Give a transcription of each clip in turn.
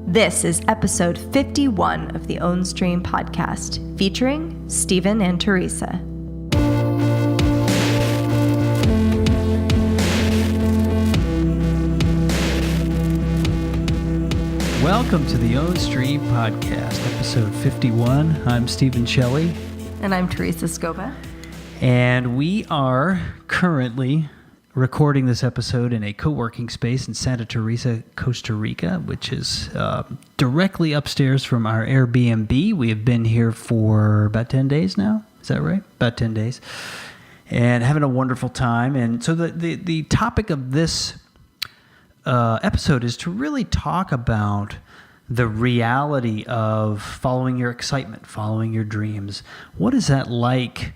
This is episode 51 of the Ownstream podcast, featuring Stephen and Theresa. Welcome to the Ownstream podcast, episode 51. I'm Stephen Shelley. And I'm Theresa Scoba. And we are currently recording this episode in a co-working space in Santa Teresa, Costa Rica, which is directly upstairs from our Airbnb. We have been here for about 10 days now. Is that right? About 10 days. And having a wonderful time. And so the topic of this episode is to really talk about the reality of following your excitement, following your dreams. What is that like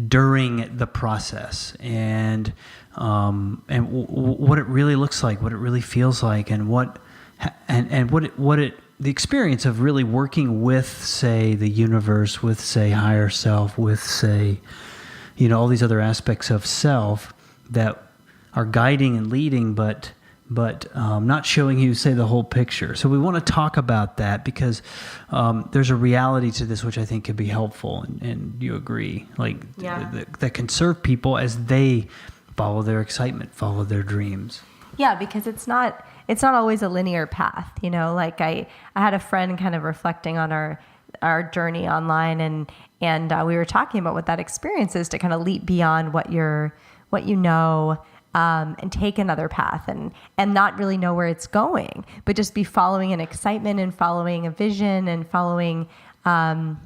during the process, and what it really looks like, what it really feels like, and the experience of really working with, say, the universe, with, say, higher self, with, say, all these other aspects of self that are guiding and leading, but not showing you, say, the whole picture. So we want to talk about that because there's a reality to this which I think could be helpful, and you agree, that can serve people as they follow their excitement, follow their dreams. Yeah, because it's not always a linear path. I had a friend kind of reflecting on our journey online, and we were talking about what that experience is to kind of leap beyond what you know. And take another path and not really know where it's going, but just be following an excitement and following a vision and following, following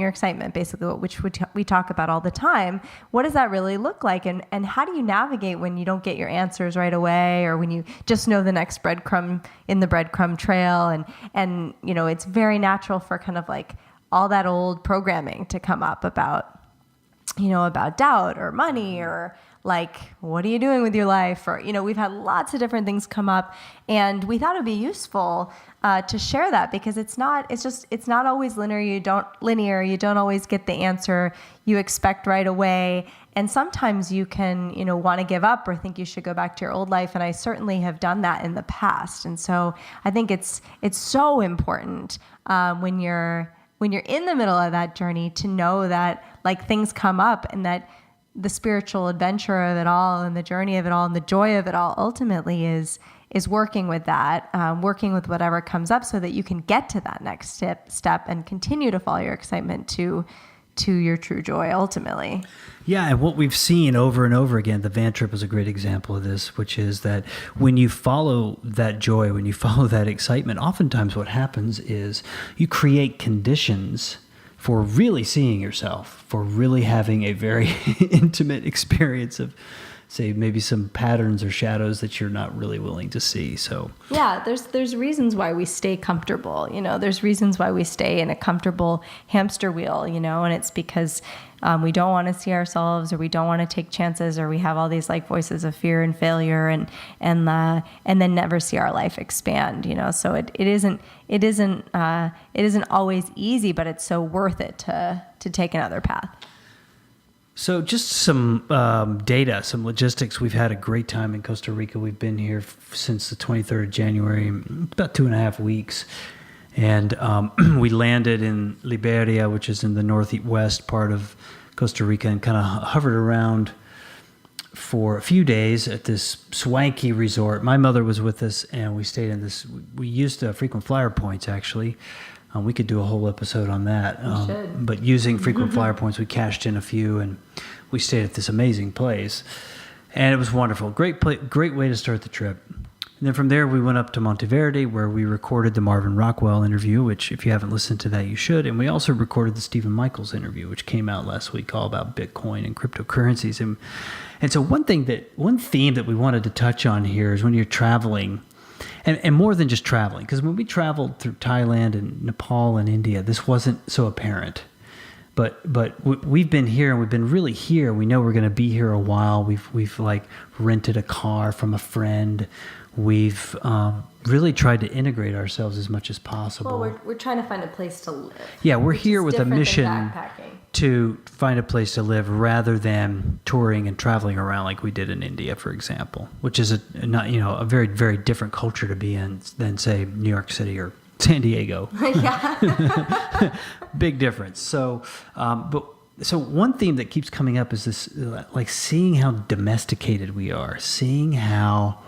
your excitement, basically, which we talk about all the time. What does that really look like? And how do you navigate when you don't get your answers right away, or when you just know the next breadcrumb in the breadcrumb trail? And it's very natural for kind of like all that old programming to come up about doubt or money, or like, what are you doing with your life? Or, we've had lots of different things come up, and we thought it'd be useful to share that, because it's not always linear. You don't always get the answer you expect right away. And sometimes you can, want to give up or think you should go back to your old life. And I certainly have done that in the past. And so I think it's so important when you're in the middle of that journey to know that, like, things come up, and that the spiritual adventure of it all, and the journey of it all, and the joy of it all ultimately is working with that, working with whatever comes up, so that you can get to that next step and continue to follow your excitement to your true joy ultimately. Yeah, and what we've seen over and over again, the van trip is a great example of this, which is that when you follow that joy, when you follow that excitement, oftentimes what happens is you create conditions for really seeing yourself, for really having a very intimate experience of, say, maybe some patterns or shadows that you're not really willing to see. So yeah, there's reasons why we stay comfortable. There's reasons why we stay in a comfortable hamster wheel. And it's because we don't want to see ourselves, or we don't want to take chances, or we have all these like voices of fear and failure, and then never see our life expand. So it isn't always easy, but it's so worth it to take another path. So just some data, some logistics. We've had a great time in Costa Rica. We've been here since the 23rd of January, about 2.5 weeks. And we landed in Liberia, which is in the northwest part of Costa Rica, and kind of hovered around for a few days at this swanky resort. My mother was with us, and we stayed in this. We used frequent flyer points, actually. We could do a whole episode on that. But using frequent flyer points, we cashed in a few, and we stayed at this amazing place. And it was wonderful. Great way to start the trip. And then from there, we went up to Monteverde, where we recorded the Marvin Rockwell interview, which if you haven't listened to that, you should. And we also recorded the Stephen Michaels interview, which came out last week, all about Bitcoin and cryptocurrencies. And so one theme that we wanted to touch on here is when you're traveling, and more than just traveling, because when we traveled through Thailand and Nepal and India, this wasn't so apparent. we've been here and we've been really here. We know we're going to be here a while. We've like rented a car from a friend. We've really tried to integrate ourselves as much as possible. Well, we're trying to find a place to live. Yeah, we're here with a mission backpacking. to find a place to live rather than touring and traveling around like we did in India, for example, which is a very, very different culture to be in than, say, New York City or San Diego. Yeah. Big difference. So, so one theme that keeps coming up is this, like seeing how domesticated we are, seeing how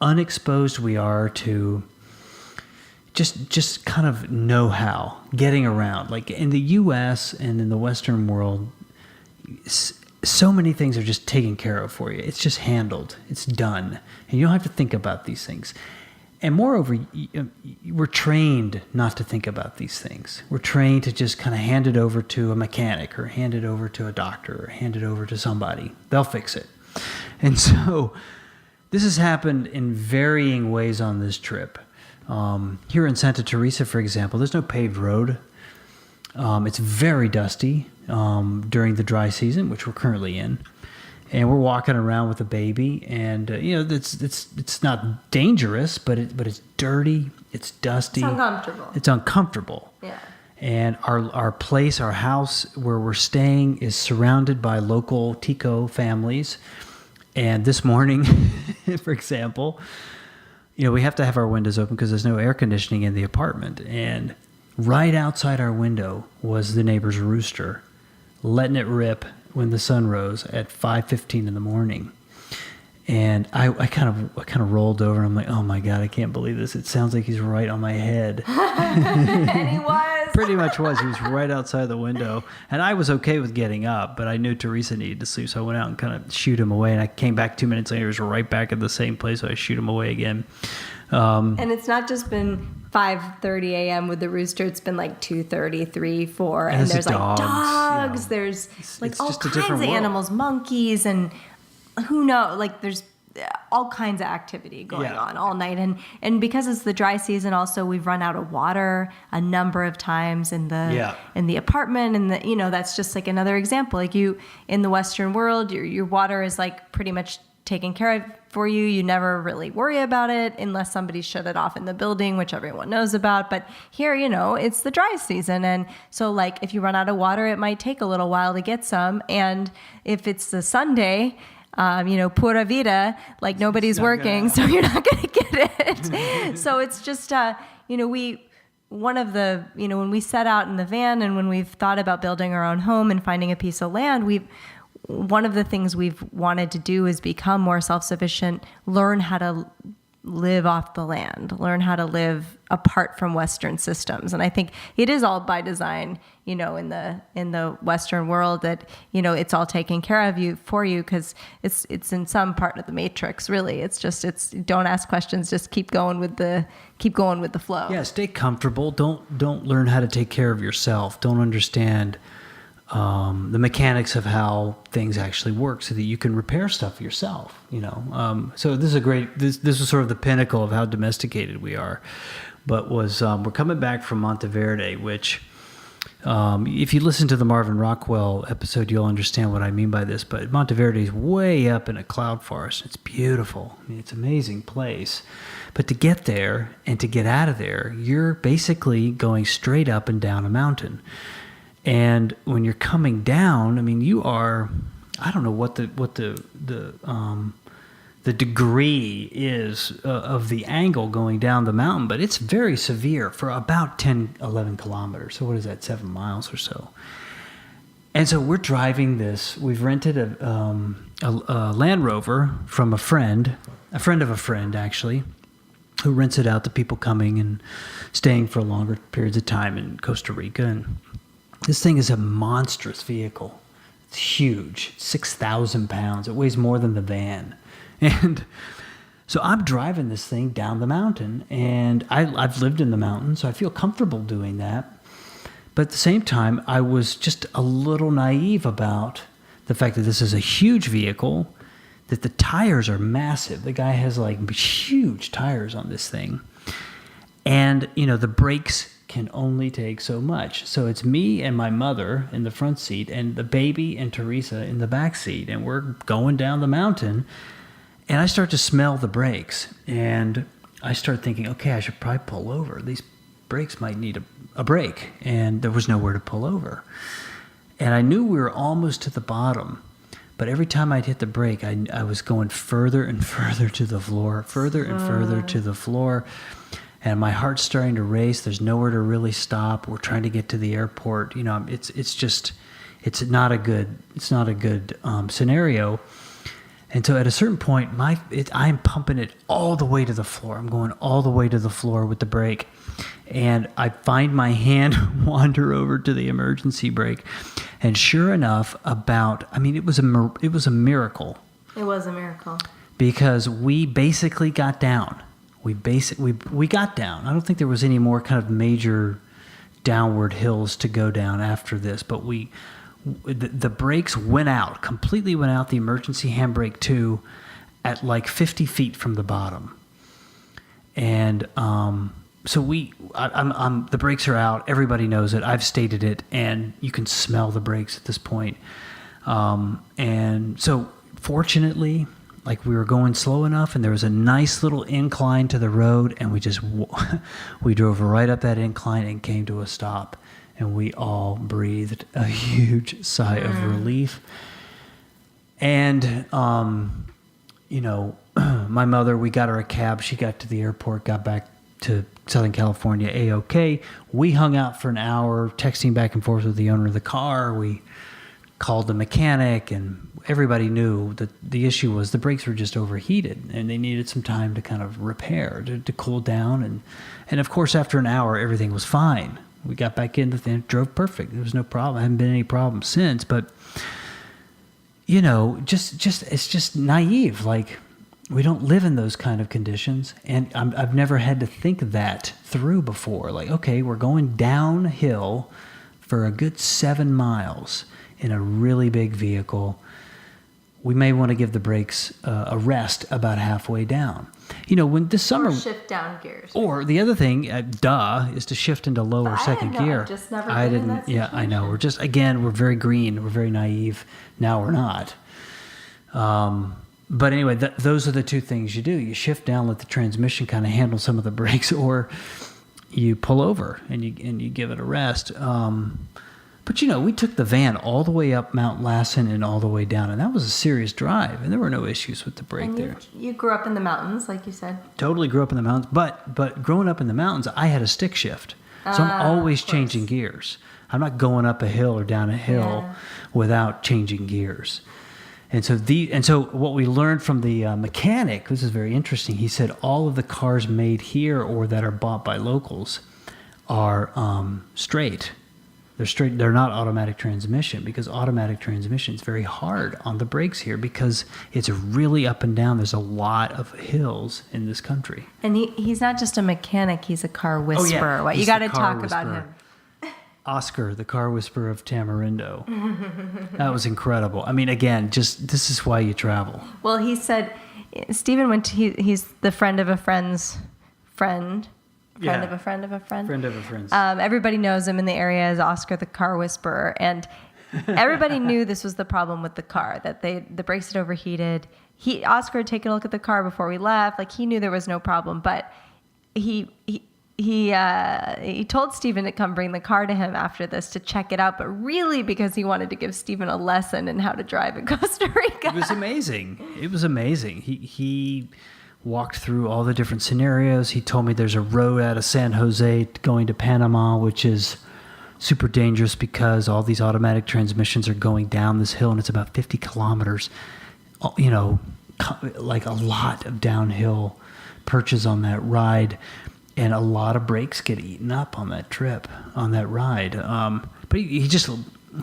unexposed we are to just kind of know-how, getting around. Like in the U.S. and in the Western world, so many things are just taken care of for you. It's just handled. It's done. And you don't have to think about these things. And moreover, we're trained not to think about these things. We're trained to just kind of hand it over to a mechanic or hand it over to a doctor or hand it over to somebody. They'll fix it. And so this has happened in varying ways on this trip. Here in Santa Theresa, for example, there's no paved road. It's very dusty during the dry season, which we're currently in. And we're walking around with a baby, and it's not dangerous, but it's dirty, it's dusty, It's uncomfortable. Yeah. And our place, our house where we're staying, is surrounded by local Tico families. And this morning, for example, we have to have our windows open because there's no air conditioning in the apartment. And right outside our window was the neighbor's rooster, letting it rip when the sun rose at 5:15 in the morning. And I kind of rolled over and I'm like, oh my God, I can't believe this. It sounds like he's right on my head. And he was. Pretty much was. He was right outside the window. And I was okay with getting up, but I knew Theresa needed to sleep. So I went out and kind of shooed him away. And I came back 2 minutes later. He was right back at the same place. So I shoot him away again. And it's not just been 5:30 a.m. with the rooster. It's been like 2:30, 3, 4. And there's like dogs. There's like all kinds of animals, monkeys, and who knows? Like there's all kinds of activity going on all night. And because it's the dry season, also we've run out of water a number of times in the apartment. And that's just like another example. Like in the Western world, your water is like pretty much taken care of for you. You never really worry about it unless somebody shut it off in the building, which everyone knows about. But here, it's the dry season. And so like if you run out of water, it might take a little while to get some. And if it's the Sunday, pura vida, like nobody's working, so you're not going to get it. So it's just, when we set out in the van and when we've thought about building our own home and finding a piece of land, one of the things we've wanted to do is become more self-sufficient, learn how to live off the land, learn how to live apart from Western systems. And I think it is all by design, in the Western world that, it's all taken care of for you because it's in some part of the matrix, really. It's don't ask questions, just keep going with the flow. Yeah, stay comfortable. Don't learn how to take care of yourself. Don't understand the mechanics of how things actually work so that you can repair stuff yourself, So this is this is sort of the pinnacle of how domesticated we are. But we're coming back from Monteverde, which, if you listen to the Marvin Rockwell episode, you'll understand what I mean by this. But Monteverde is way up in a cloud forest. It's beautiful. I mean, it's an amazing place. But to get there and to get out of there, you're basically going straight up and down a mountain. And when you're coming down, I mean, you are, I don't know what the degree is of the angle going down the mountain, but it's very severe for about 10, 11 kilometers. So what is that, 7 miles or so? And so we're driving this. We've rented a Land Rover from a friend of a friend, actually, who rents it out to people coming and staying for longer periods of time in Costa Rica. And this thing is a monstrous vehicle. It's huge, 6,000 pounds. It weighs more than the van. And so I'm driving this thing down the mountain, and I've lived in the mountains, so I feel comfortable doing that. But at the same time, I was just a little naive about the fact that this is a huge vehicle, that the tires are massive. The guy has like huge tires on this thing. And, the brakes can only take so much. So it's me and my mother in the front seat and the baby and Theresa in the back seat. And we're going down the mountain and I start to smell the brakes and I start thinking, okay, I should probably pull over. These brakes might need a brake. And there was nowhere to pull over. And I knew we were almost to the bottom. But every time I'd hit the brake, I was going further and further to the floor, further and further to the floor. And my heart's starting to race. There's nowhere to really stop. We're trying to get to the airport. You know, it's not a good scenario. And so at a certain point, I'm pumping it all the way to the floor. I'm going all the way to the floor with the brake. And I find my hand wander over to the emergency brake. And sure enough, it was a miracle. It was a miracle. Because we basically got down. We got down. I don't think there was any more kind of major downward hills to go down after this, but the brakes completely went out, the emergency handbrake too, at like 50 feet from the bottom. And so the brakes are out. Everybody knows it. I've stated it, and you can smell the brakes at this point. And so fortunately, like we were going slow enough, and there was a nice little incline to the road, and we drove right up that incline and came to a stop. And we all breathed a huge sigh of relief. And, my mother, we got her a cab. She got to the airport, got back to Southern California A-OK. We hung out for an hour, texting back and forth with the owner of the car. We called the mechanic, and everybody knew that the issue was the brakes were just overheated, and they needed some time to kind of repair, to cool down. And of course, after an hour, everything was fine. We got back in the thing, drove perfect. There was no problem. I haven't been any problems since. But, it's just naive. Like, we don't live in those kind of conditions. And I've never had to think that through before. Like, okay, we're going downhill for a good 7 miles in a really big vehicle. We may want to give the brakes a rest about halfway down. When this summer... Or shift down gears. Or the other thing, is to shift into low or second gear. I've just never been in that situation. Yeah, I know. We're very green. We're very naive. Now we're not. But anyway, those are the two things you do. You shift down, let the transmission kind of handle some of the brakes, or you pull over and you give it a rest. But we took the van all the way up Mount Lassen and all the way down, and that was a serious drive, and there were no issues with the brake there. You grew up in the mountains, like you said. Totally grew up in the mountains, but growing up in the mountains, I had a stick shift, so I'm always changing gears. I'm not going up a hill or down a hill without changing gears. And so what we learned from the mechanic, this is very interesting. He said all of the cars made here or that are bought by locals are straight. They're straight. They're not automatic transmission, because automatic transmission is very hard on the brakes here because it's really up and down. There's a lot of hills in this country. And he's not just a mechanic; he's a car whisperer. Oh, yeah. You got to talk about him. Oscar, the car whisperer of Tamarindo. That was incredible. I mean, again, this is why you travel. Well, he said, Stephen he's the friend of a friend's friend. Friend of a friend of a friend. Friend of a friend's. Everybody knows him in the area as Oscar the car whisperer. And everybody knew this was the problem with the car, that the brakes had overheated. Oscar had taken a look at the car before we left. Like, he knew there was no problem, but he told Stephen to come bring the car to him after this to check it out, but really because he wanted to give Stephen a lesson in how to drive in Costa Rica. It was amazing. He walked through all the different scenarios. He told me there's a road out of San Jose going to Panama, which is super dangerous because all these automatic transmissions are going down this hill, and it's about 50 kilometers, like a lot of downhill perches on that ride. And a lot of brakes get eaten up on that ride. But he just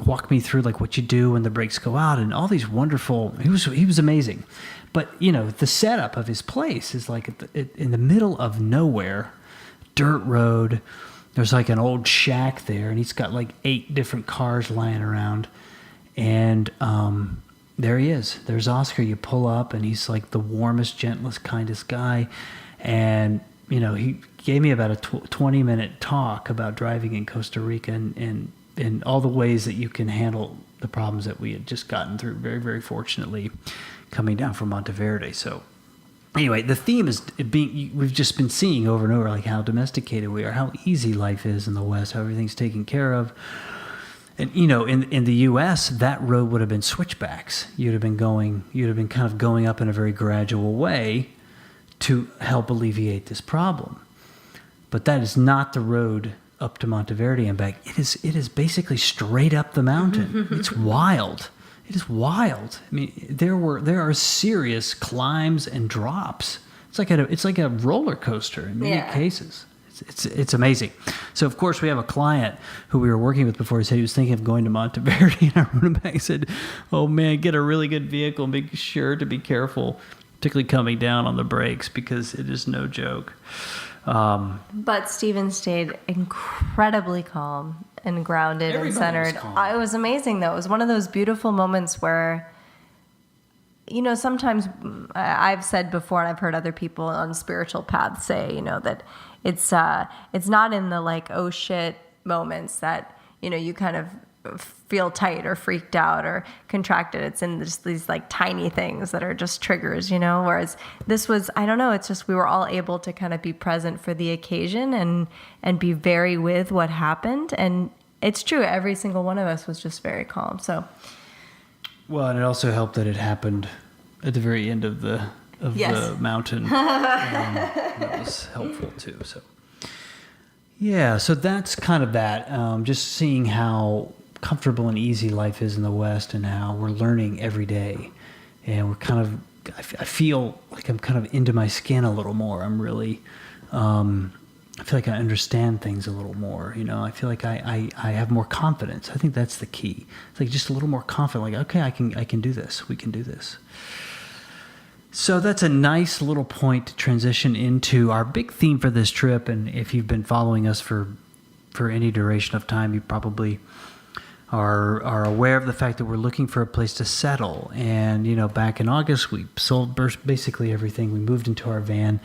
walked me through like what you do when the brakes go out and all these wonderful. He was amazing. But the setup of his place is like in the middle of nowhere, dirt road. There's like an old shack there, and he's got like 8 different cars lying around. And there he is. There's Oscar. You pull up, and he's like the warmest, gentlest, kindest guy. And he gave me about a 20-minute talk about driving in Costa Rica and all the ways that you can handle the problems that we had just gotten through, very, very fortunately, coming down from Monteverde. So anyway, the theme is we've just been seeing over and over, like how domesticated we are, how easy life is in the West, how everything's taken care of. And, in the U.S., that road would have been switchbacks. You'd have been kind of going up in a very gradual way to help alleviate this problem. But that is not the road up to Monteverde and back. It is basically straight up the mountain. It's wild. It is wild. I mean, there are serious climbs and drops. It's like a roller coaster in many cases. It's amazing. So, of course, we have a client who we were working with before. He said he was thinking of going to Monteverde, and I wrote him back and said, "Oh man, get a really good vehicle. Make sure to be careful, particularly coming down on the brakes, because it is no joke." But Steven stayed incredibly calm and grounded and centered. It was amazing, though. It was one of those beautiful moments where, sometimes I've said before, and I've heard other people on spiritual paths say, that it's not in the like, oh shit moments that, you kind of feel tight or freaked out or contracted. It's in just these like tiny things that are just triggers, whereas this was, I don't know, it's just we were all able to kind of be present for the occasion and be very with what happened. And it's true, every single one of us was just very calm. So, well, and it also helped that it happened at the very end of the mountain. That was helpful too. So, yeah, so that's kind of that. Just seeing how comfortable and easy life is in the West, and how we're learning every day, and we're kind of. I feel like I'm kind of into my skin a little more. I'm really. I feel like I understand things a little more. I feel like I have more confidence. I think that's the key. It's like just a little more confident. Like, okay, I can do this. We can do this. So that's a nice little point to transition into our big theme for this trip. And if you've been following us for any duration of time, you probably are aware of the fact that we're looking for a place to settle. And, back in August, we sold basically everything. We moved into our van.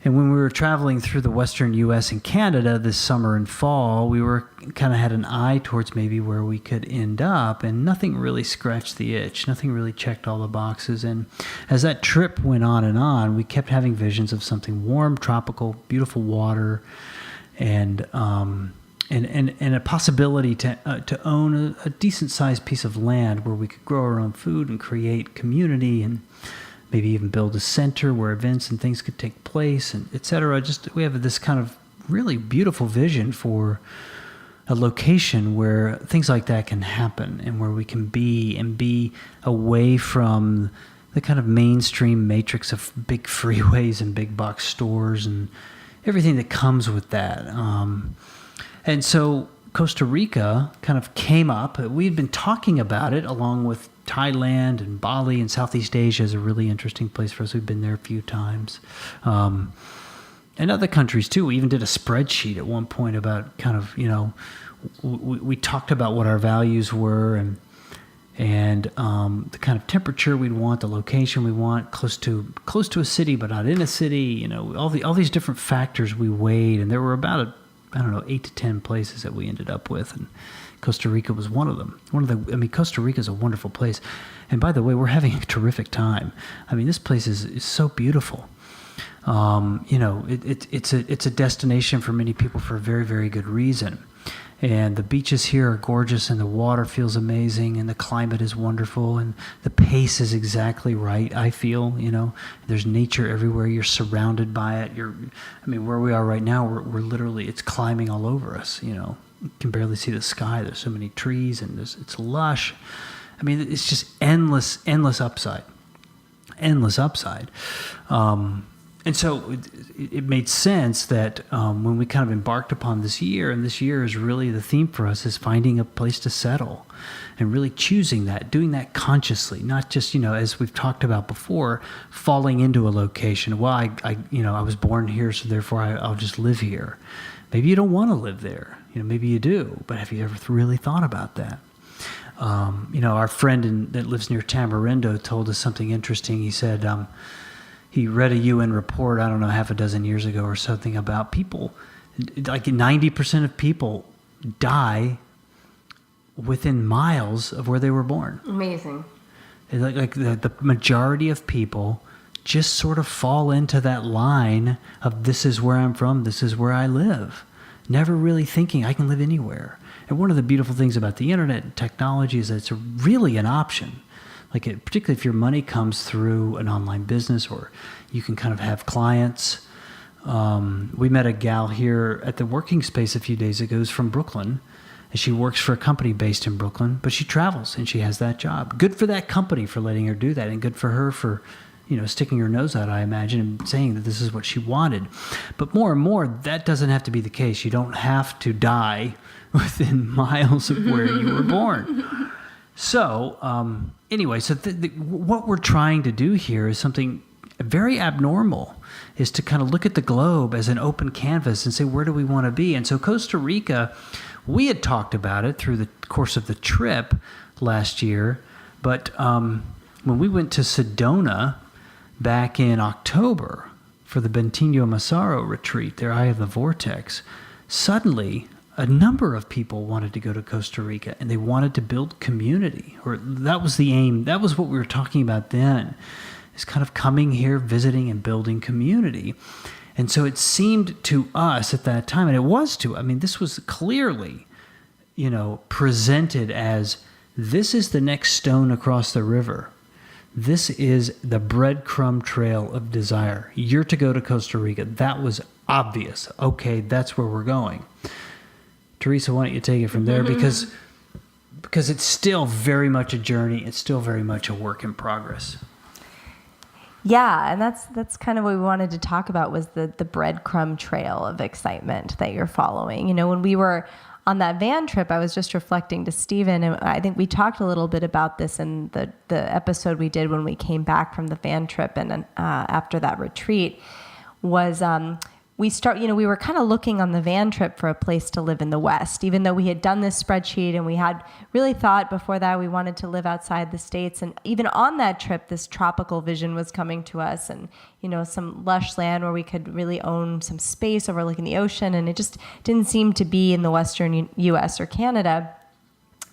And when we were traveling through the Western U.S. and Canada this summer and fall, we were kind of had an eye towards maybe where we could end up, and nothing really scratched the itch. Nothing really checked all the boxes. And as that trip went on, we kept having visions of something warm, tropical, beautiful water, and a possibility to own a decent-sized piece of land where we could grow our own food and create community, and maybe even build a center where events and things could take place, and et cetera. Just we have this kind of really beautiful vision for a location where things like that can happen, and where we can be away from the kind of mainstream matrix of big freeways and big box stores and everything that comes with that. And so Costa Rica kind of came up. We'd been talking about it along with Thailand and Bali, and Southeast Asia is a really interesting place for us. We've been there a few times. And other countries too. We even did a spreadsheet at one point about kind of, we talked about what our values were and the kind of temperature we'd want, the location we want, close to a city but not in a city, all these different factors we weighed, and there were about 8 to 10 places that we ended up with, and Costa Rica was one of them. Costa Rica is a wonderful place. And by the way, we're having a terrific time. This place is so beautiful. It's a destination for many people for a very, very good reason. And the beaches here are gorgeous, and the water feels amazing, and the climate is wonderful, and the pace is exactly right, I feel. There's nature everywhere. You're surrounded by it. Where we are right now, we're literally, it's climbing all over us, You can barely see the sky. There's so many trees, and it's lush. It's just endless upside. And so it made sense that when we kind of embarked upon this year, and this year is really the theme for us, is finding a place to settle and really choosing that, doing that consciously, not just, as we've talked about before, falling into a location. Well, I was born here, so therefore I'll just live here. Maybe you don't want to live there. Maybe you do, but have you ever really thought about that? Our friend that lives near Tamarindo told us something interesting. He said, he read a UN report, I don't know, half a dozen years ago or something, about people, like 90% of people die within miles of where they were born. Amazing. Like the majority of people just sort of fall into that line of, this is where I'm from, this is where I live. Never really thinking I can live anywhere. And one of the beautiful things about the internet and technology is that it's really an option. Like particularly if your money comes through an online business, or you can kind of have clients. We met a gal here at the working space a few days ago who's from Brooklyn. And she works for a company based in Brooklyn, but she travels and she has that job. Good for that company for letting her do that, and good for her for, sticking her nose out, I imagine, and saying that this is what she wanted. But more and more, that doesn't have to be the case. You don't have to die within miles of where you were born. So, anyway, so what we're trying to do here is something very abnormal, is to kind of look at the globe as an open canvas and say, where do we want to be? And so Costa Rica, we had talked about it through the course of the trip last year, but when we went to Sedona back in October for the Bentinho Massaro retreat, their Eye of the Vortex, suddenly a number of people wanted to go to Costa Rica, and they wanted to build community, or that was the aim. That was what we were talking about then, is kind of coming here, visiting, and building community. And so it seemed to us at that time, and it was this was clearly, presented as, this is the next stone across the river. This is the breadcrumb trail of desire. You're to go to Costa Rica. That was obvious. Okay, that's where we're going. Theresa, why don't you take it from there? Because it's still very much a journey. It's still very much a work in progress. Yeah, and that's kind of what we wanted to talk about, was the breadcrumb trail of excitement that you're following. When we were on that van trip, I was just reflecting to Stephen, and I think we talked a little bit about this in the episode we did when we came back from the van trip and after that retreat, was we were kind of looking on the van trip for a place to live in the West, even though we had done this spreadsheet and we had really thought before that we wanted to live outside the States. And even on that trip, this tropical vision was coming to us, and, some lush land where we could really own some space overlooking the ocean. And it just didn't seem to be in the Western US or Canada.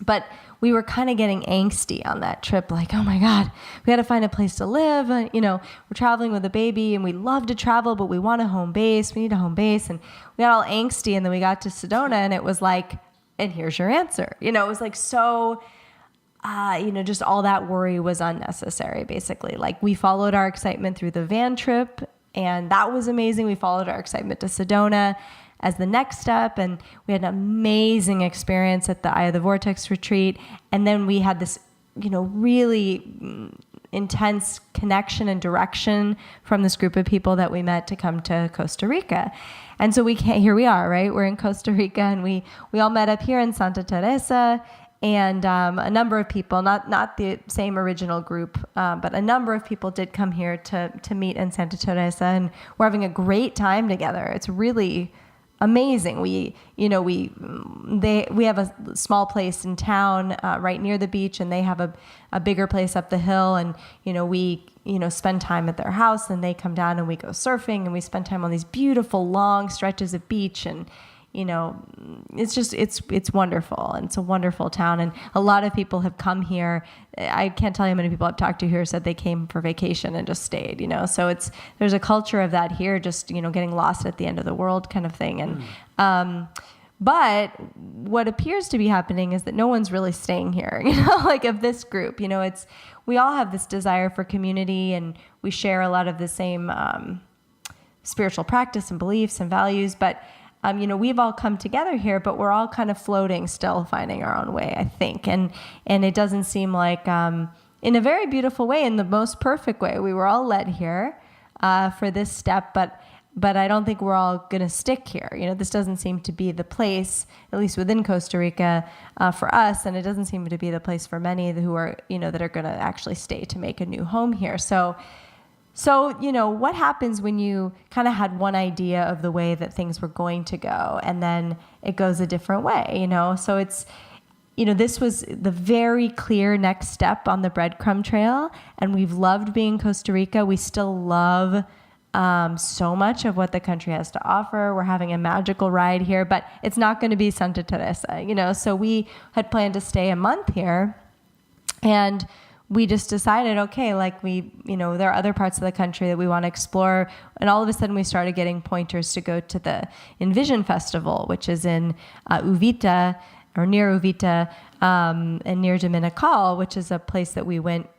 But we were kind of getting angsty on that trip, like, oh my God, we got to find a place to live. We're traveling with a baby and we love to travel, but we want a home base. We need a home base. And we got all angsty, and then we got to Sedona, and it was like, and here's your answer. It was like, so, just all that worry was unnecessary, basically. Like, we followed our excitement through the van trip, and that was amazing. We followed our excitement to Sedona as the next step, and we had an amazing experience at the Eye of the Vortex retreat. And then we had this, really intense connection and direction from this group of people that we met to come to Costa Rica. And so here we are, right? We're in Costa Rica, and we all met up here in Santa Teresa, and a number of people, not the same original group, but a number of people did come here to meet in Santa Teresa, and we're having a great time together. It's really amazing. We have a small place in town right near the beach, and they have a bigger place up the hill, and we spend time at their house, and they come down and we go surfing, and we spend time on these beautiful long stretches of beach, and it's wonderful, and it's a wonderful town, and a lot of people have come here. I can't tell you how many people I've talked to here said they came for vacation and just stayed, so there's a culture of that here, just, getting lost at the end of the world kind of thing. And, but what appears to be happening is that no one's really staying here, like of this group, we all have this desire for community, and we share a lot of the same, spiritual practice and beliefs and values, but we've all come together here, but we're all kind of floating still, finding our own way, I think. And it doesn't seem like, in a very beautiful way, in the most perfect way, we were all led here for this step, but I don't think we're all going to stick here. This doesn't seem to be the place, at least within Costa Rica, for us, and it doesn't seem to be the place for many who are, that are going to actually stay to make a new home here. So, what happens when you kind of had one idea of the way that things were going to go, and then it goes a different way, So it's, this was the very clear next step on the breadcrumb trail, and we've loved being in Costa Rica. We still love so much of what the country has to offer. We're having a magical ride here, but it's not going to be Santa Teresa, so we had planned to stay a month here, and we just decided, okay, like there are other parts of the country that we want to explore. And all of a sudden we started getting pointers to go to the Envision Festival, which is in Uvita, or near Uvita, and near Dominical, which is a place that we went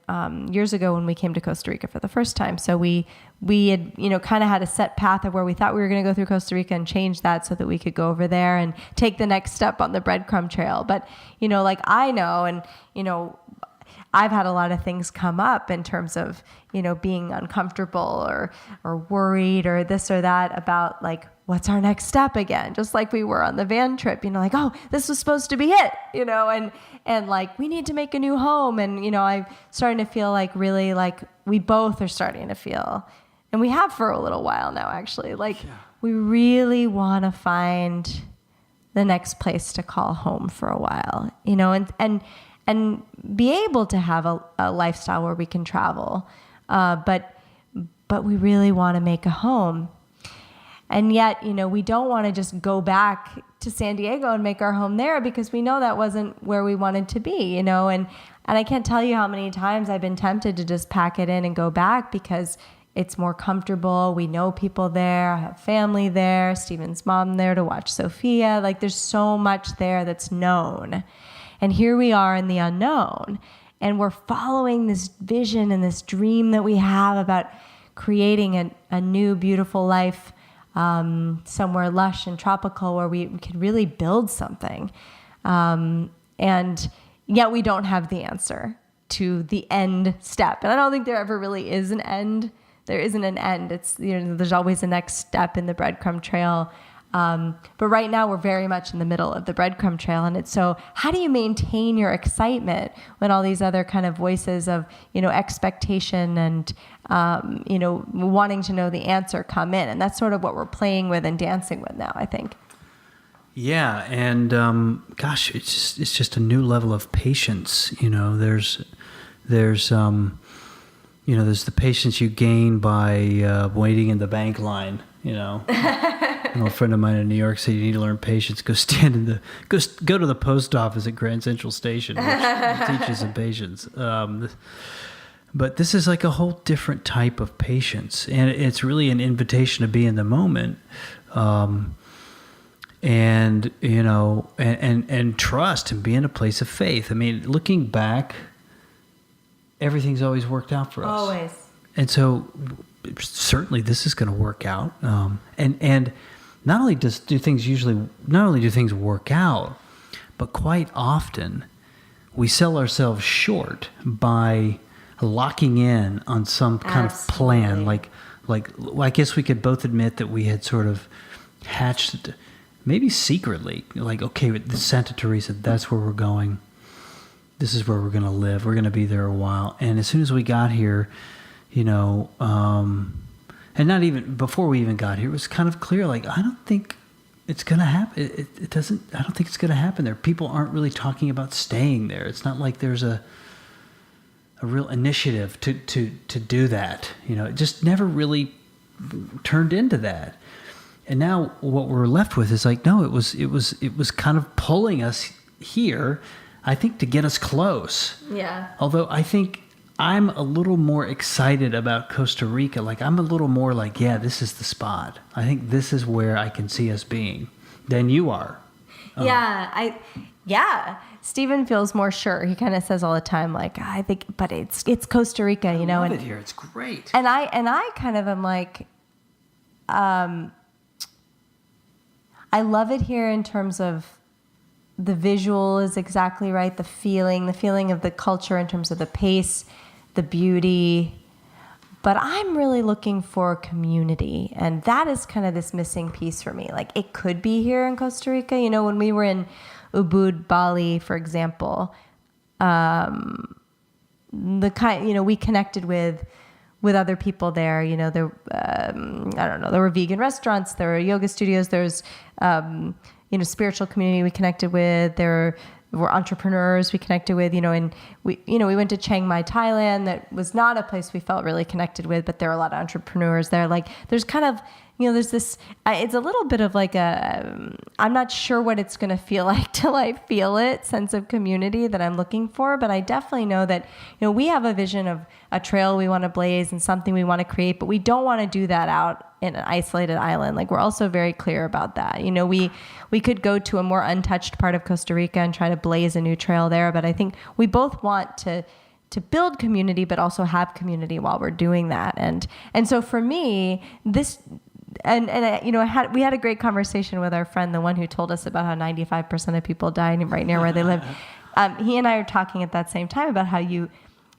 years ago when we came to Costa Rica for the first time. So we had, kind of had a set path of where we thought we were going to go through Costa Rica and change that so that we could go over there and take the next step on the breadcrumb trail. But, I know, and, I've had a lot of things come up in terms of, being uncomfortable or worried or this or that about like, what's our next step again? Just like we were on the van trip, like, oh, this was supposed to be it, and like, we need to make a new home. And, I'm starting to feel like really like we both are starting to feel, and we have for a little while now, actually, like we really want to find the next place to call home for a while, and be able to have a lifestyle where we can travel. But we really want to make a home. And yet, we don't want to just go back to San Diego and make our home there, because we know that wasn't where we wanted to be, and I can't tell you how many times I've been tempted to just pack it in and go back because it's more comfortable. We know people there. I have family there, Steven's mom there to watch Sophia. Like, there's so much there that's known. And here we are in the unknown, and we're following this vision and this dream that we have about creating a new, beautiful life somewhere lush and tropical where we could really build something. And yet we don't have the answer to the end step. And I don't think there ever really is an end. There isn't an end. It's, there's always a next step in the breadcrumb trail. But right now we're very much in the middle of the breadcrumb trail. And it's so, how do you maintain your excitement when all these other kind of voices of, expectation and, wanting to know the answer come in? And that's sort of what we're playing with and dancing with now, I think. Yeah. And, gosh, it's just a new level of patience. There's the patience you gain by, waiting in the bank line, A friend of mine in New York said, you need to learn patience. Go to the post office at Grand Central Station, which teaches some patience. But this is like a whole different type of patience, and it's really an invitation to be in the moment, and trust and be in a place of faith. I mean, looking back, everything's always worked out for us. Always. And so certainly this is going to work out. And not only do things work out, but quite often we sell ourselves short by locking in on some kind of plan. Like I guess we could both admit that we had sort of hatched, maybe secretly, like, okay, Santa Teresa, that's where we're going. This is where we're going to live. We're going to be there a while. And as soon as we got here, and not even before we even got here, it was kind of clear, like, I don't think it's going to happen. I don't think it's going to happen there. People aren't really talking about staying there. It's not like there's a real initiative to do that. It just never really turned into that. And now what we're left with is like, no, it was kind of pulling us here, I think, to get us close. Yeah. Although I think I'm a little more excited about Costa Rica. Like, I'm a little more like, yeah, this is the spot. I think this is where I can see us being than you are. Yeah. Steven feels more sure. He kind of says all the time, like, I think, but it's Costa Rica, I love it here. It's great. And I kind of am like, I love it here in terms of the visual is exactly right. The feeling of the culture in terms of the pace, the beauty, but I'm really looking for community, and that is kind of this missing piece for me. Like, it could be here in Costa Rica. When we were in Ubud, Bali, for example, we connected with other people there. There, I don't know, there were vegan restaurants, there were yoga studios, there's, spiritual community we connected with. There were entrepreneurs we connected with, and we went to Chiang Mai, Thailand. That was not a place we felt really connected with, but there are a lot of entrepreneurs there. Like there's kind of, there's this, it's a little bit of like I'm not sure what it's going to feel like till I feel it sense of community that I'm looking for. But I definitely know that, we have a vision of a trail we want to blaze and something we want to create, but we don't want to do that out in an isolated island. Like we're also very clear about that. We could go to a more untouched part of Costa Rica and try to blaze a new trail there. But I think we both want to build community, but also have community while we're doing that. And so for me, this, we had a great conversation with our friend, the one who told us about how 95% of people die right near where they live. He and I are talking at that same time about how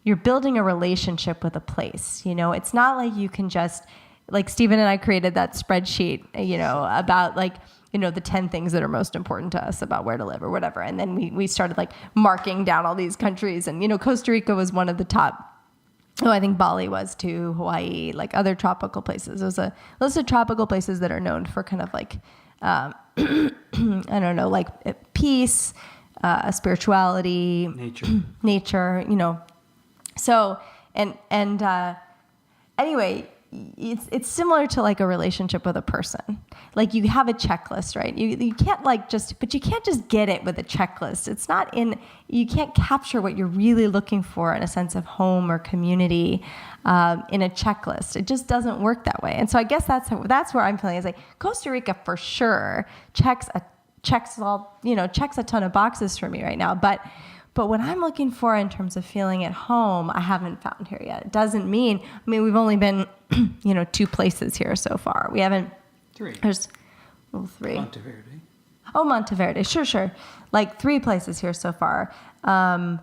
you're building a relationship with a place. It's not like you can just, like Stephen and I created that spreadsheet, about like, the 10 things that are most important to us about where to live or whatever. And then we started like marking down all these countries, and, Costa Rica was one of the top. I think Bali was too, Hawaii, like other tropical places. There's a list of tropical places that are known for kind of like, I don't know, like peace, spirituality, nature, So, anyway, it's similar to like a relationship with a person. Like you have a checklist, right? You can't but you can't just get it with a checklist. It's not you can't capture what you're really looking for in a sense of home or community in a checklist. It just doesn't work that way. And so I guess that's where I'm feeling is like Costa Rica for sure checks a ton of boxes for me right now. But what I'm looking for in terms of feeling at home, I haven't found here yet. It doesn't mean, we've only been, 2 places here so far. We haven't. 3. There's 3. Monteverde. Oh, Monteverde. Sure. Like 3 places here so far. So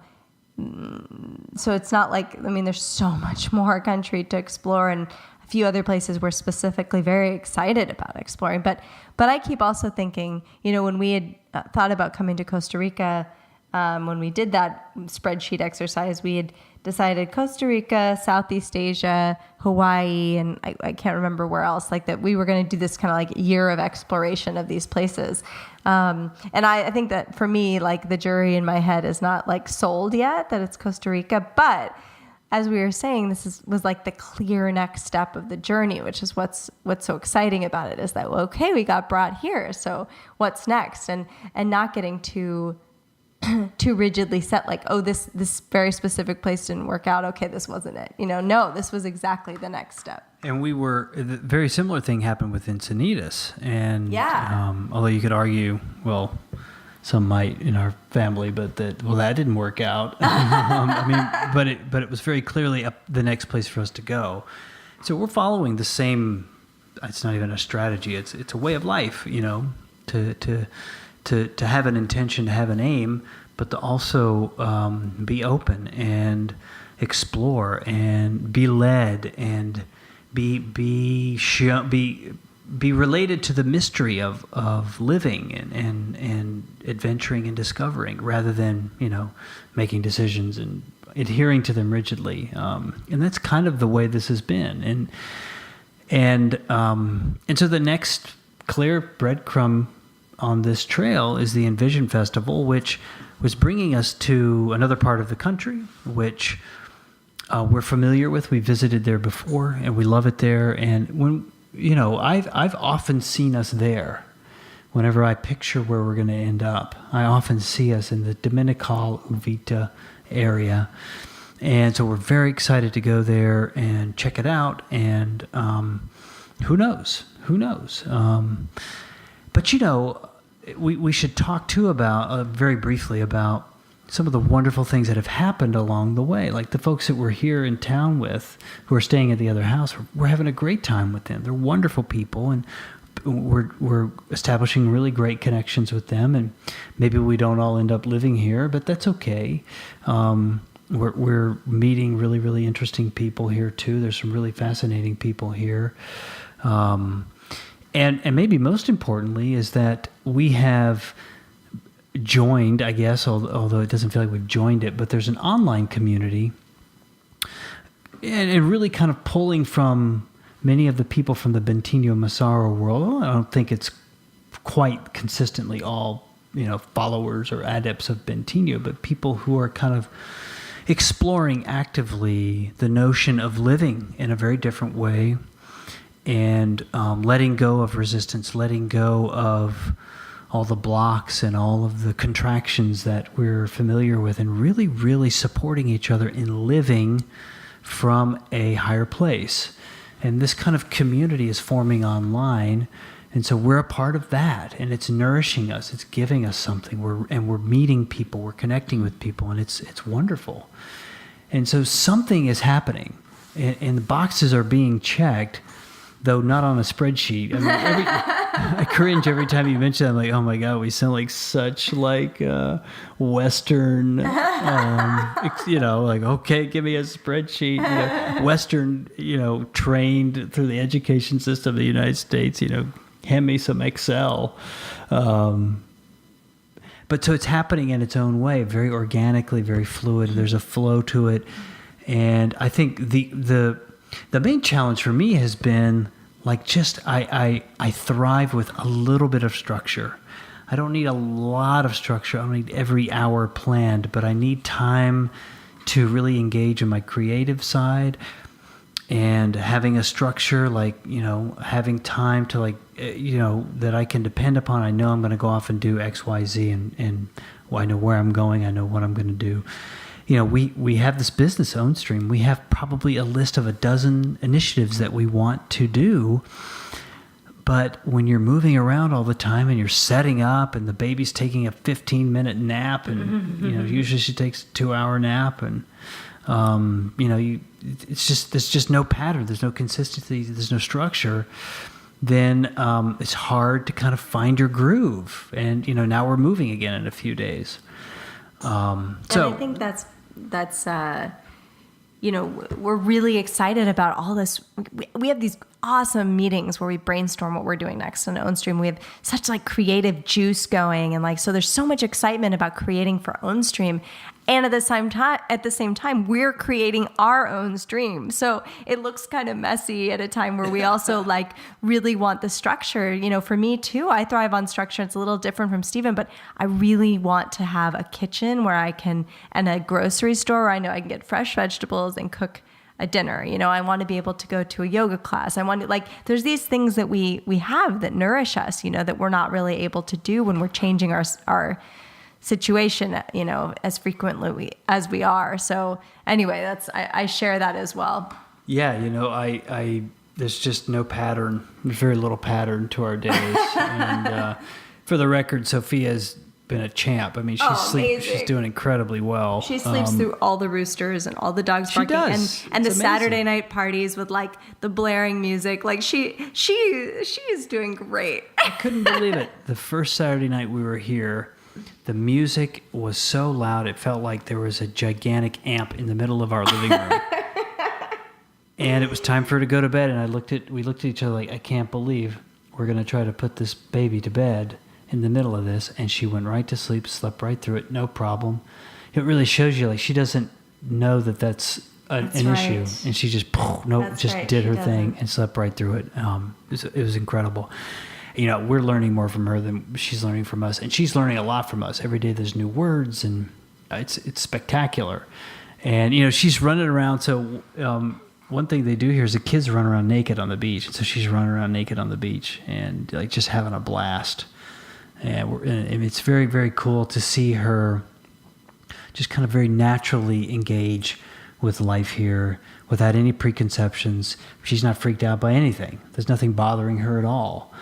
it's not like, there's so much more country to explore, and a few other places we're specifically very excited about exploring. But I keep also thinking, when we had thought about coming to Costa Rica, when we did that spreadsheet exercise, we had decided Costa Rica, Southeast Asia, Hawaii, and I can't remember where else, like that we were going to do this kind of like year of exploration of these places. And I think that for me, like the jury in my head is not like sold yet that it's Costa Rica, but as we were saying, was like the clear next step of the journey, which is what's so exciting about it is that, well, okay, we got brought here. So what's next? And not getting too rigidly set, like, oh, this very specific place didn't work out. Okay, this wasn't it. No, this was exactly the next step. And the very similar thing happened with Encinitas. And although you could argue, well, some might in our family, but that didn't work out. But it was very clearly the next place for us to go. So we're following the same. It's not even a strategy. It's a way of life. To have an intention, to have an aim, but to also be open and explore and be led and be related to the mystery of living and adventuring and discovering, rather than making decisions and adhering to them rigidly. And that's kind of the way this has been. And so the next clear breadcrumb on this trail is the Envision Festival, which was bringing us to another part of the country, which we're familiar with. We visited there before, and we love it there. And when I've often seen us there. Whenever I picture where we're going to end up, I often see us in the Dominical Uvita area, and so we're very excited to go there and check it out. And who knows? But we should talk too about very briefly about some of the wonderful things that have happened along the way. Like the folks that we're here in town with, who are staying at the other house, we're having a great time with them. They're wonderful people, and we're establishing really great connections with them. And maybe we don't all end up living here, but that's okay. We're meeting really, really interesting people here too. There's some really fascinating people here. And maybe most importantly is that we have joined, I guess, although it doesn't feel like we've joined it, but there's an online community, and really kind of pulling from many of the people from the Bentinho Massaro world. I don't think it's quite consistently all, followers or adepts of Bentinho, but people who are kind of exploring actively the notion of living in a very different way, and letting go of resistance, letting go of all the blocks and all of the contractions that we're familiar with, and really, really supporting each other in living from a higher place. And this kind of community is forming online, and so we're a part of that, and it's nourishing us, it's giving us something. We're meeting people, we're connecting with people, and it's wonderful. And so something is happening, and the boxes are being checked, though not on a spreadsheet. I mean, I cringe every time you mention that. I'm like, oh my God, we sound like such Western, like, okay, give me a spreadsheet. Western, trained through the education system of the United States, hand me some Excel. But so it's happening in its own way, very organically, very fluid. There's a flow to it. And I think the main challenge for me has been I thrive with a little bit of structure. I don't need a lot of structure. I don't need every hour planned, but I need time to really engage in my creative side, and having a structure, having time to that I can depend upon. I know I'm going to go off and do X, Y, Z, and I know where I'm going. I know what I'm going to do. We have this business, Ownstream. We have probably a list of a dozen initiatives that we want to do. But when you're moving around all the time and you're setting up, and the baby's taking a 15-minute nap, and usually she takes a 2-hour nap, and there's just no pattern, there's no consistency, there's no structure. Then it's hard to kind of find your groove. And now we're moving again in a few days. And I think that's we're really excited about all this. We have these awesome meetings where we brainstorm what we're doing next on Ownstream. We have such creative juice going, and so there's so much excitement about creating for Ownstream. And at the same time, we're creating our own stream. So it looks kind of messy at a time where we also really want the structure. For me too, I thrive on structure. It's a little different from Stephen, but I really want to have a kitchen where I can, and a grocery store where I know I can get fresh vegetables and cook a dinner. I want to be able to go to a yoga class. I want to there's these things that we have that nourish us, that we're not really able to do when we're changing our situation, as frequently as we are. So anyway, I share that as well. Yeah, I there's just no pattern. There's very little pattern to our days. And for the record, Sophia's been a champ. I mean, she's doing incredibly well. She sleeps through all the roosters and all the dogs barking, and the amazing Saturday night parties with the blaring music. She is doing great. I couldn't believe it. The first Saturday night we were here, the music was so loud, it felt like there was a gigantic amp in the middle of our living room. And it was time for her to go to bed, and we looked at each other like, I can't believe we're going to try to put this baby to bed in the middle of this. And she went right to sleep, slept right through it, no problem. It really shows you, she doesn't know that's an issue. And she just, did her thing and slept right through it. It was incredible. We're learning more from her than she's learning from us, and she's learning a lot from us. Every day there's new words, and it's spectacular. And she's running around. So one thing they do here is the kids run around naked on the beach, and so she's running around naked on the beach and just having a blast. And it's very, very cool to see her just kind of very naturally engage with life here without any preconceptions. She's not freaked out by anything. There's nothing bothering her at all.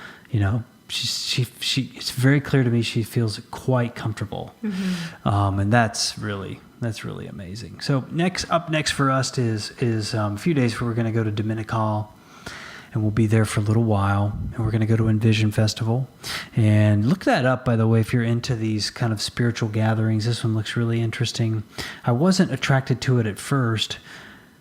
It's very clear to me she feels quite comfortable. Mm-hmm. And that's really amazing. So up next for us is a few days where we're going to go to Dominical, and we'll be there for a little while, and we're going to go to Envision Festival. And look that up, by the way, if you're into these kind of spiritual gatherings. This one looks really interesting. I wasn't attracted to it at first,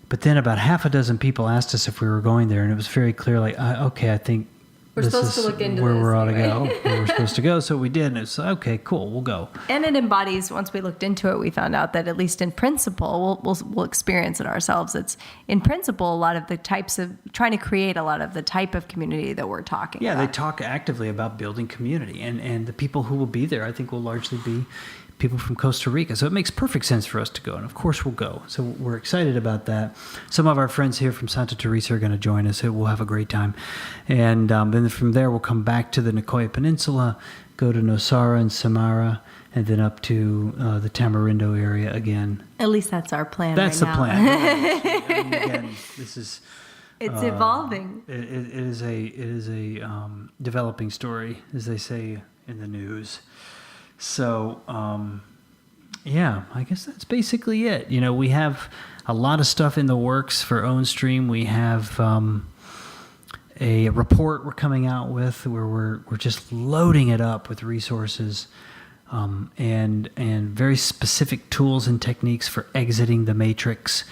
but then about half a dozen people asked us if we were going there, and it was very clear, I think We're supposed to look into where this we're ought to anyway. go, where we're supposed to go. So we did, and it's okay, cool, we'll go. And it embodies, once we looked into it, we found out that at least in principle, we'll experience it ourselves. It's in principle, a lot of the types of, trying to create a lot of the type of community that we're talking about. Yeah, they talk actively about building community, and the people who will be there, I think, will largely be people from Costa Rica. So it makes perfect sense for us to go, and of course we'll go. So we're excited about that. Some of our friends here from Santa Theresa are going to join us. We'll have a great time. And then from there we'll come back to the Nicoya Peninsula, go to Nosara and Samara, and then up to the Tamarindo area again. At least that's our plan. That's right the now. plan. I mean, again, this is... It's evolving. It is a developing story, as they say in the news. So, yeah, I guess that's basically it. You know, we have a lot of stuff in the works for Ownstream. We have a report we're coming out with where we're just loading it up with resources and very specific tools and techniques for exiting the matrix.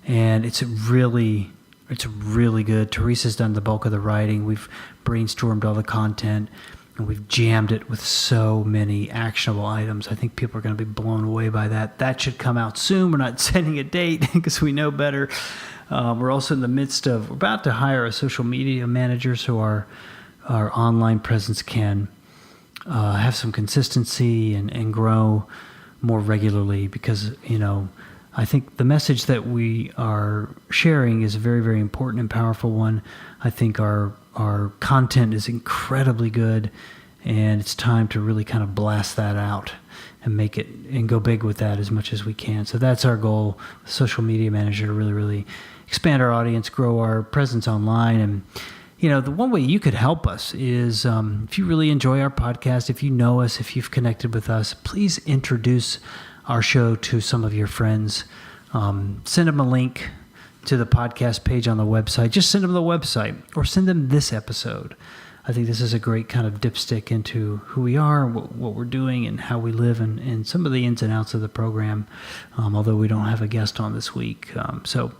And it's really good. Theresa's done the bulk of the writing. We've brainstormed all the content. And we've jammed it with so many actionable items. I think people are going to be blown away by that. That should come out soon. We're not setting a date because we know better. We're also in the midst of, we're about to hire a social media manager so our online presence can have some consistency and grow more regularly because, you know, I think the message that we are sharing is a very, very important and powerful one. I think our content is incredibly good, and it's time to really kind of blast that out and make it and go big with that as much as we can. So that's our goal, social media manager, to really, really expand our audience, grow our presence online. And, you know, the one way you could help us is if you really enjoy our podcast, if you know us, if you've connected with us, please introduce our show to some of your friends. Send them a link to the podcast page on the website. Just send them the website or send them this episode. I think this is a great kind of dipstick into who we are, what we're doing, and how we live, and some of the ins and outs of the program, although we don't have a guest on this week. So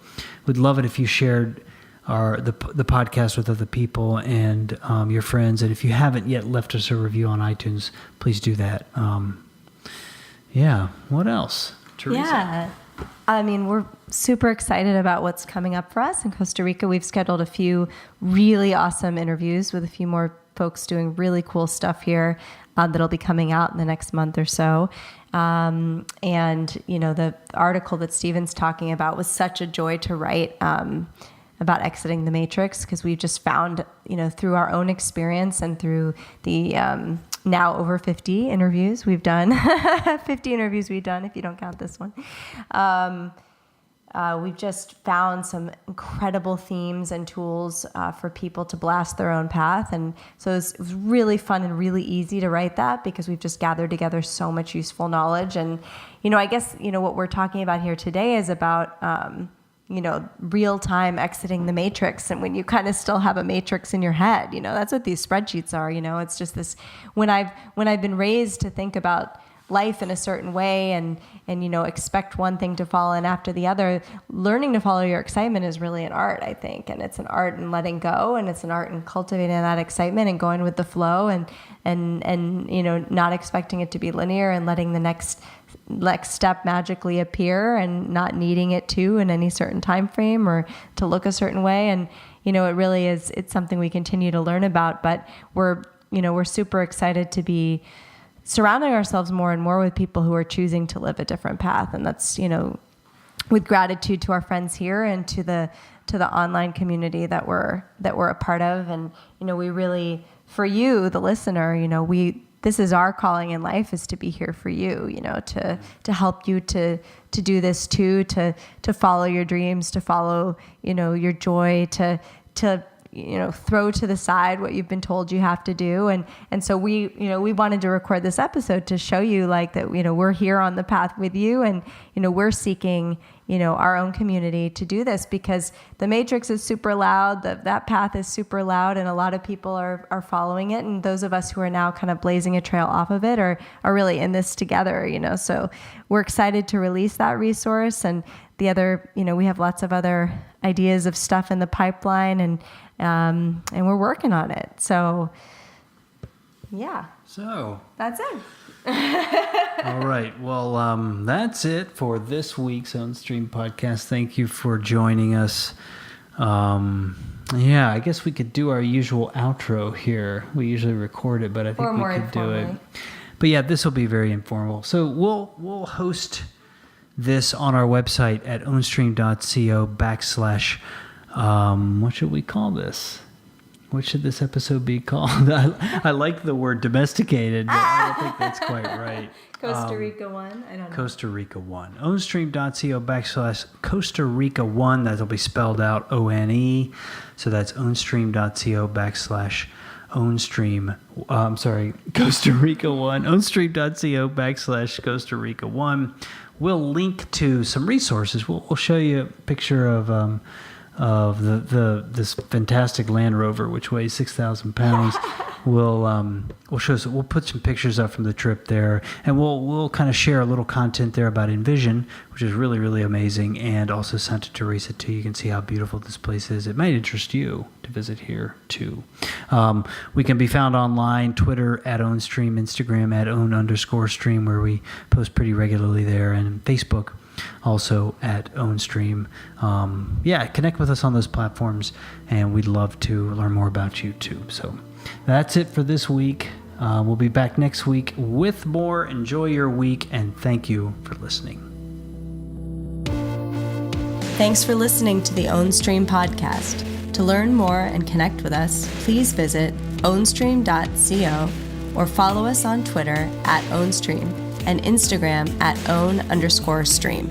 we'd love it if you shared the podcast with other people and your friends. And if you haven't yet left us a review on iTunes, please do that. Yeah. What else, Theresa? Yeah. I mean, we're super excited about what's coming up for us in Costa Rica. We've scheduled a few really awesome interviews with a few more folks doing really cool stuff here that'll be coming out in the next month or so. And, you know, the article that Steven's talking about was such a joy to write about exiting the matrix, because we've just found, you know, through our own experience and through the now over 50 interviews we've done, 50 interviews we've done, if you don't count this one. We've just found some incredible themes and tools for people to blast their own path. And so it was really fun and really easy to write that, because we've just gathered together so much useful knowledge. And, you know, I guess, you know, what we're talking about here today is about, you know, real time exiting the matrix. And when you kind of still have a matrix in your head, you know, that's what these spreadsheets are. You know, it's just this, when I've been raised to think about life in a certain way and, you know, expect one thing to fall in after the other, learning to follow your excitement is really an art, I think. And it's an art in letting go, and it's an art in cultivating that excitement and going with the flow and, you know, not expecting it to be linear and letting the next step magically appear and not needing it to in any certain time frame or to look a certain way. And, you know, it really is, it's something we continue to learn about, but we're super excited to be surrounding ourselves more and more with people who are choosing to live a different path. And that's, you know, with gratitude to our friends here and to the online community that we're a part of. And, you know, we really, for you, the listener, you know, this is our calling in life, is to be here for you, you know, to help you to do this too, to follow your dreams, to follow, you know, your joy, to you know, throw to the side what you've been told you have to do. And so we wanted to record this episode to show you, like, that, you know, we're here on the path with you, and, you know, we're seeking, you know, our own community to do this, because the matrix is super loud, that path is super loud, and a lot of people are following it. And those of us who are now kind of blazing a trail off of it are really in this together, you know. So we're excited to release that resource. And the other, you know, we have lots of other ideas of stuff in the pipeline, and and we're working on it. So, yeah. So That's it. all right. Well, that's it for this week's Ownstream podcast. Thank you for joining us. Yeah, I guess we could do our usual outro here. We usually record it, but I think we could do it. But yeah, this will be very informal. So we'll host this on our website at ownstream.co/, what should we call this? What should this episode be called? I like the word domesticated, but I don't think that's quite right. Costa Rica 1? I don't know. Costa Rica 1. Ownstream.co/Costa Rica 1. That'll be spelled out ONE. So that's ownstream.co/Ownstream. Costa Rica 1. Ownstream.co/Costa Rica 1. We'll link to some resources. We'll show you a picture of this fantastic Land Rover, which weighs 6,000 pounds. We'll show. We'll put some pictures up from the trip there, and we'll kind of share a little content there about Envision, which is really, really amazing, and also Santa Theresa too. You can see how beautiful this place is. It might interest you to visit here too. We can be found online, Twitter at Ownstream, Instagram at Own_stream, where we post pretty regularly there, and Facebook also at Ownstream. Connect with us on those platforms, and we'd love to learn more about you too. So that's it for this week. We'll be back next week with more. Enjoy your week, and thank you for listening. Thanks for listening to the Ownstream podcast. To learn more and connect with us, please visit ownstream.co or follow us on Twitter at Ownstream and Instagram at own_stream.